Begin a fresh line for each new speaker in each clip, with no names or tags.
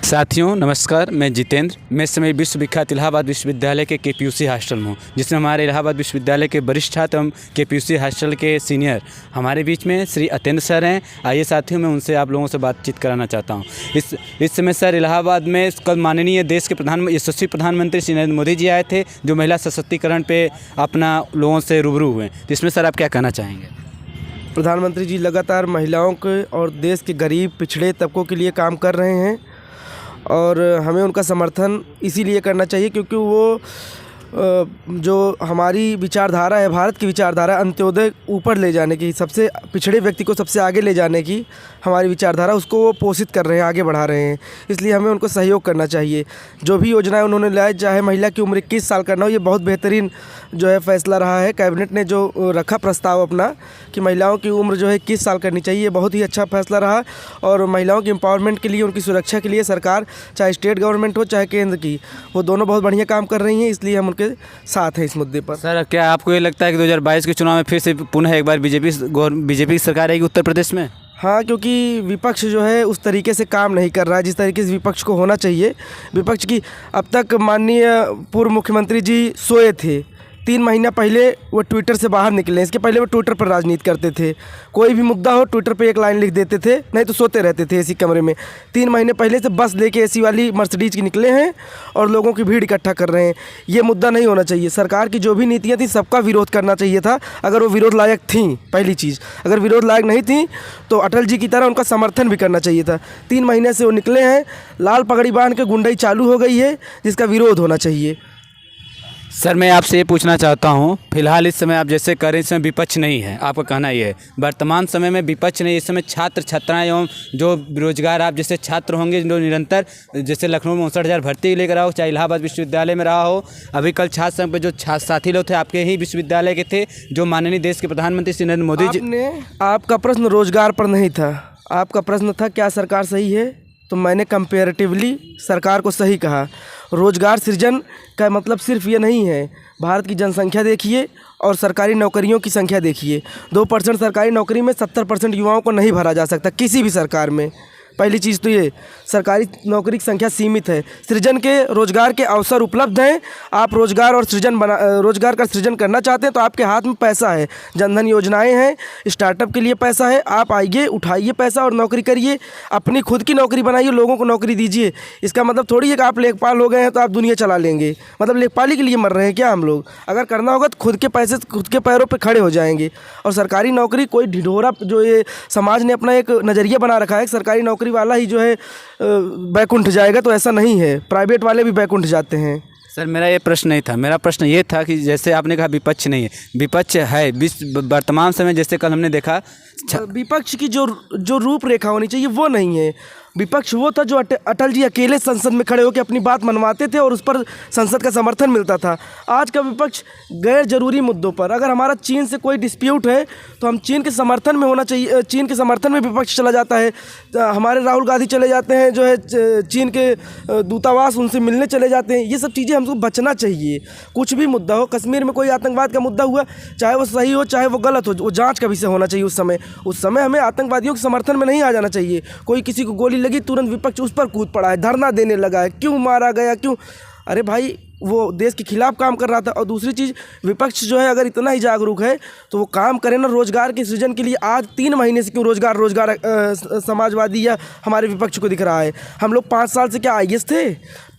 साथियों नमस्कार, मैं जितेंद्र। मैं इस समय विश्व विख्यात इलाहाबाद विश्वविद्यालय के केपीयूसी हॉस्टल में हूँ, जिसमें हमारे इलाहाबाद विश्वविद्यालय के वरिष्ठ छात्र एवं केपीयूसी हॉस्टल के सीनियर हमारे बीच में श्री अतेंद्र सर हैं। आइए साथियों, मैं उनसे आप लोगों से बातचीत कराना चाहता हूँ। इस समय सर इलाहाबाद में कल माननीय देश के यशस्वी प्रधानमंत्री श्री नरेंद्र मोदी जी आए थे, जो महिला सशक्तिकरण पर अपना लोगों से रूबरू हुए। जिसमें सर आप क्या कहना चाहेंगे?
प्रधानमंत्री जी लगातार महिलाओं के और देश के गरीब पिछड़े तबकों के लिए काम कर रहे हैं और हमें उनका समर्थन इसीलिए करना चाहिए क्योंकि वो जो हमारी विचारधारा है, भारत की विचारधारा, अंत्योदय ऊपर ले जाने की, सबसे पिछड़े व्यक्ति को सबसे आगे ले जाने की हमारी विचारधारा, उसको वो पोषित कर रहे हैं, आगे बढ़ा रहे हैं। इसलिए हमें उनको सहयोग करना चाहिए। जो भी योजनाएं उन्होंने लाई, चाहे महिला की उम्र 21 साल करना हो, ये बहुत बेहतरीन जो है फैसला रहा है। कैबिनेट ने जो रखा प्रस्ताव अपना कि महिलाओं की उम्र जो है 21 साल करनी चाहिए, ये बहुत ही अच्छा फैसला रहा। और महिलाओं की एम्पावरमेंट के लिए, उनकी सुरक्षा के लिए सरकार, चाहे स्टेट गवर्नमेंट हो चाहे केंद्र की, वो दोनों बहुत बढ़िया काम कर रही हैं। इसलिए हम उनके साथ हैं इस मुद्दे पर।
सर, क्या आपको ये लगता है कि 2022 के चुनाव में फिर से पुनः एक बार बीजेपी की सरकार आएगी उत्तर प्रदेश में?
हाँ, क्योंकि विपक्ष जो है उस तरीके से काम नहीं कर रहा है जिस तरीके से विपक्ष को होना चाहिए। विपक्ष की अब तक माननीय पूर्व मुख्यमंत्री जी सोए थे। 3 महीना पहले वो ट्विटर से बाहर निकले। इसके पहले वो ट्विटर पर राजनीति करते थे। कोई भी मुद्दा हो ट्विटर पे एक लाइन लिख देते थे, नहीं तो सोते रहते थे एसी कमरे में। 3 महीने पहले से बस लेके एसी वाली मर्सिडीज की निकले हैं और लोगों की भीड़ इकट्ठा कर रहे हैं। ये मुद्दा नहीं होना चाहिए। सरकार की जो भी नीतियाँ थी सबका विरोध करना चाहिए था, अगर वो विरोध लायक थी। पहली चीज़, अगर विरोध लायक नहीं थी तो अटल जी की तरह उनका समर्थन भी करना चाहिए था। 3 महीने से वो निकले हैं, लाल पगड़ी बांध के गुंडाई चालू हो गई है, जिसका विरोध होना चाहिए।
सर, मैं आपसे ये पूछना चाहता हूँ, फिलहाल इस समय आप जैसे कह रहे हैं, इस समय विपक्ष नहीं है, आपका कहना ये है। वर्तमान समय में विपक्ष नहीं, इस समय छात्र छात्राएं एवं जो बेरोजगार, आप जैसे छात्र होंगे जो निरंतर, जैसे लखनऊ में 59,000 भर्ती लेकर आओ, चाहे इलाहाबाद विश्वविद्यालय में रहा हो। अभी कल छात्र संघ पर जो छात्र साथी लोग थे आपके ही विश्वविद्यालय के थे, जो माननीय देश के प्रधानमंत्री श्री नरेंद्र मोदी जी।
आपका प्रश्न रोजगार पर नहीं था, आपका प्रश्न था क्या सरकार सही है, तो मैंने कंपैरेटिवली सरकार को सही कहा। रोज़गार सृजन का मतलब सिर्फ ये नहीं है। भारत की जनसंख्या देखिए और सरकारी नौकरियों की संख्या देखिए। 2% सरकारी नौकरी में 70% युवाओं को नहीं भरा जा सकता किसी भी सरकार में। पहली चीज़ तो ये, सरकारी नौकरी की संख्या सीमित है। सृजन के, रोज़गार के अवसर उपलब्ध हैं। आप रोज़गार का सृजन करना चाहते हैं तो आपके हाथ में पैसा है। जनधन योजनाएं हैं, स्टार्टअप के लिए पैसा है। आप आइए, उठाइए पैसा और नौकरी करिए, अपनी खुद की नौकरी बनाइए, लोगों को नौकरी दीजिए। इसका मतलब थोड़ी है कि आप लेखपाल हो गए हैं तो आप दुनिया चला लेंगे। मतलब लेखपाली के लिए मर रहे हैं क्या हम लोग? अगर करना होगा तो खुद के पैसे, खुद के पैरों पर खड़े हो जाएंगे। और सरकारी नौकरी कोई ढिढोरा, जो ये समाज ने अपना एक नज़रिया बना रखा है, सरकारी नौकरी वाला ही जो है बैकुंठ जाएगा, तो ऐसा नहीं है। प्राइवेट वाले भी बैकुंठ जाते हैं।
सर, मेरा ये प्रश्न नहीं था। मेरा प्रश्न ये था कि जैसे आपने कहा विपक्ष नहीं है, विपक्ष है। वर्तमान समय जैसे कल हमने देखा,
विपक्ष की जो रूपरेखा होनी चाहिए वो नहीं है। विपक्ष वो था जो अटल जी अकेले संसद में खड़े होकर अपनी बात मनवाते थे और उस पर संसद का समर्थन मिलता था। आज का विपक्ष गैर जरूरी मुद्दों पर, अगर हमारा चीन से कोई डिस्प्यूट है तो हम चीन के समर्थन में होना चाहिए। चीन के समर्थन में विपक्ष चला जाता है। हमारे राहुल गांधी चले जाते हैं जो है चीन के दूतावास, उनसे मिलने चले जाते हैं। ये सब चीज़ें हमको बचना चाहिए। कुछ भी मुद्दा हो, कश्मीर में कोई आतंकवाद का मुद्दा हुआ, चाहे वो सही हो चाहे वो गलत हो, वो जाँच का विषय होना चाहिए। उस समय हमें आतंकवादियों के समर्थन में नहीं आ जाना चाहिए। कोई किसी को गोली लगी, तुरंत विपक्ष उस पर कूद पड़ा है, धरना देने लगा है, क्यों मारा गया, क्यों? अरे भाई, वो देश के खिलाफ काम कर रहा था। और दूसरी चीज़, विपक्ष जो है अगर इतना ही जागरूक है तो वो काम करे ना रोज़गार के सृजन के लिए। आज 3 महीने से क्यों रोज़गार समाजवादी या हमारे विपक्ष को दिख रहा है? हम लोग 5 साल से क्या आईएएस थे?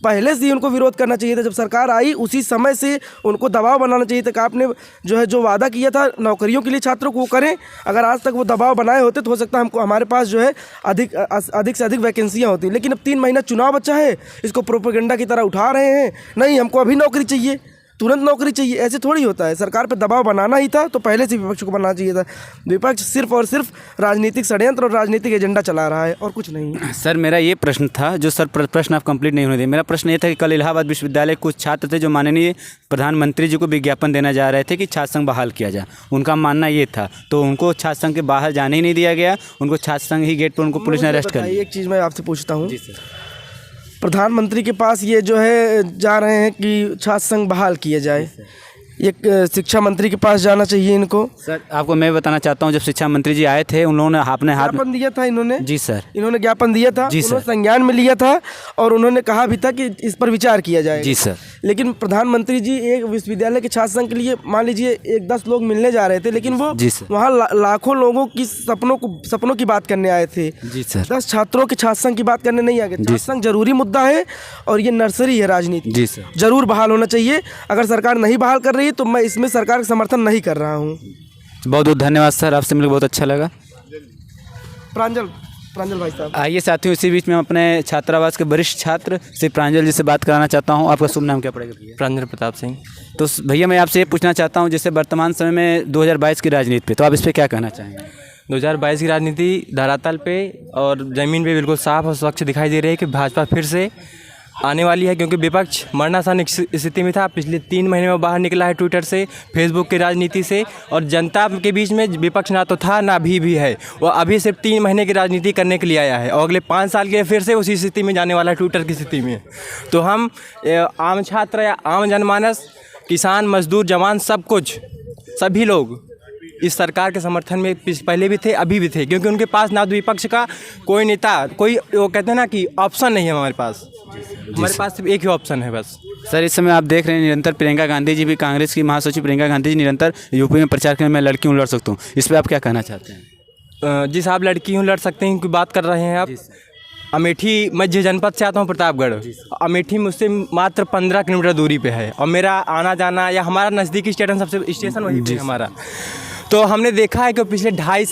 पहले से ही उनको विरोध करना चाहिए था। जब सरकार आई उसी समय से उनको दबाव बनाना चाहिए था कि आपने जो है जो वादा किया था नौकरियों के लिए छात्रों को, वो करें। अगर आज तक वो दबाव बनाए होते तो हो सकता है हमारे पास जो है अधिक से अधिक वैकेंसियाँ होती। लेकिन अब 3 महीना चुनाव बचा है, इसको प्रोपेगेंडा की तरह उठा रहे हैं। नहीं, हमको अभी नौकरी चाहिए, तुरंत नौकरी चाहिए। ऐसे थोड़ी होता है। सरकार पे दबाव बनाना ही था तो पहले से विपक्ष को बनाना चाहिए था। विपक्ष सिर्फ और सिर्फ राजनीतिक षड्यंत्र और राजनीतिक एजेंडा चला रहा है और कुछ नहीं।
सर, मेरा ये प्रश्न था, जो सर प्रश्न आप कंप्लीट नहीं होने दिए। मेरा प्रश्न ये था कि कल इलाहाबाद विश्वविद्यालय कुछ छात्र थे जो माननीय प्रधानमंत्री जी को विज्ञापन देना जा रहे थे कि छात्र संघ बहाल किया जाए। उनका मानना ये था, तो उनको छात्र संघ के बाहर जाने ही नहीं दिया गया। उनको छात्र संघ ही गेट पर उनको पुलिस ने अरेस्ट कर लिया।
एक चीज़ मैं आपसे पूछता हूँ, प्रधानमंत्री के पास ये जो है जा रहे हैं कि छात्र संघ बहाल किया जाए, एक शिक्षा मंत्री के पास जाना चाहिए इनको।
सर आपको मैं बताना चाहता हूँ, जब शिक्षा मंत्री जी आए थे उन्होंने अपने हाथ में
ज्ञापन दिया था इन्होंने।
जी सर,
इन्होंने ज्ञापन दिया था,
जी सर।
उन्होंने संज्ञान में लिया था और उन्होंने कहा भी था कि इस पर विचार किया जाए।
जी सर।
लेकिन प्रधानमंत्री जी एक विश्वविद्यालय के छात्र संघ के लिए मान लीजिए 1-10 लोग मिलने जा रहे थे, लेकिन वो
जी सर।
वहाँ लाखों लोगों की सपनों की बात करने आए थे।
जी सर।
10 छात्रों के छात्र संघ की बात करने नहीं आए। छात्र संघ जरूरी मुद्दा है और ये नर्सरी है राजनीति।
जी सर।
जरूर बहाल होना चाहिए। अगर सरकार नहीं बहाल कर रही है तो मैं इसमें सरकार का समर्थन नहीं कर रहा हूँ।
बहुत बहुत धन्यवाद सर, आपसे मिलकर बहुत अच्छा लगा।
प्रांजल भाई साहब।
आइए साथियों, इसी बीच में हम अपने छात्रावास के वरिष्ठ छात्र श्री प्रांजल जी से बात कराना चाहता हूँ। आपका शुभ नाम क्या पड़ेगा भैया?
प्रांजल प्रताप सिंह।
तो भैया मैं आपसे ये पूछना चाहता हूँ, जैसे वर्तमान समय में 2022 की राजनीति पे, तो आप इस पर क्या कहना चाहेंगे?
2022 की राजनीति धरातल पे और ज़मीन पे बिल्कुल साफ और स्वच्छ दिखाई दे रही है कि भाजपा फिर से आने वाली है, क्योंकि विपक्ष मरणासन स्थिति में था। पिछले 3 महीने में बाहर निकला है ट्विटर से, फेसबुक की राजनीति से, और जनता के बीच में विपक्ष ना तो था ना अभी भी है। वो अभी सिर्फ 3 महीने की राजनीति करने के लिए आया है और अगले 5 साल के लिए फिर से उसी स्थिति में जाने वाला है, ट्विटर की स्थिति में। तो हम आम छात्र या आम जनमानस, किसान, मजदूर, जवान, सब कुछ, सभी लोग इस सरकार के समर्थन में पहले भी थे, अभी भी थे, क्योंकि उनके पास ना तो विपक्ष का कोई नेता, कोई वो कहते हैं ना कि ऑप्शन नहीं है हमारे पास। हमारे पास सिर्फ एक ही ऑप्शन है बस।
सर इस समय आप देख रहे हैं निरंतर प्रियंका गांधी जी भी, कांग्रेस की महासचिव प्रियंका गांधी जी निरंतर यूपी में प्रचार करने में लड़की हूँ लड़ सकता हूँ, इस पर आप क्या कहना चाहते हैं?
जी साहब, लड़की हूँ लड़ सकते हैं की बात कर रहे हैं आप। अमेठी, मैं जिस जनपद से आता हूँ प्रतापगढ़, अमेठी मुझसे मात्र 15 किलोमीटर दूरी पे है और मेरा आना जाना या हमारा नज़दीकी स्टेशन सबसे स्टेशन वही पे है हमारा। तो हमने देखा है कि पिछले 2.5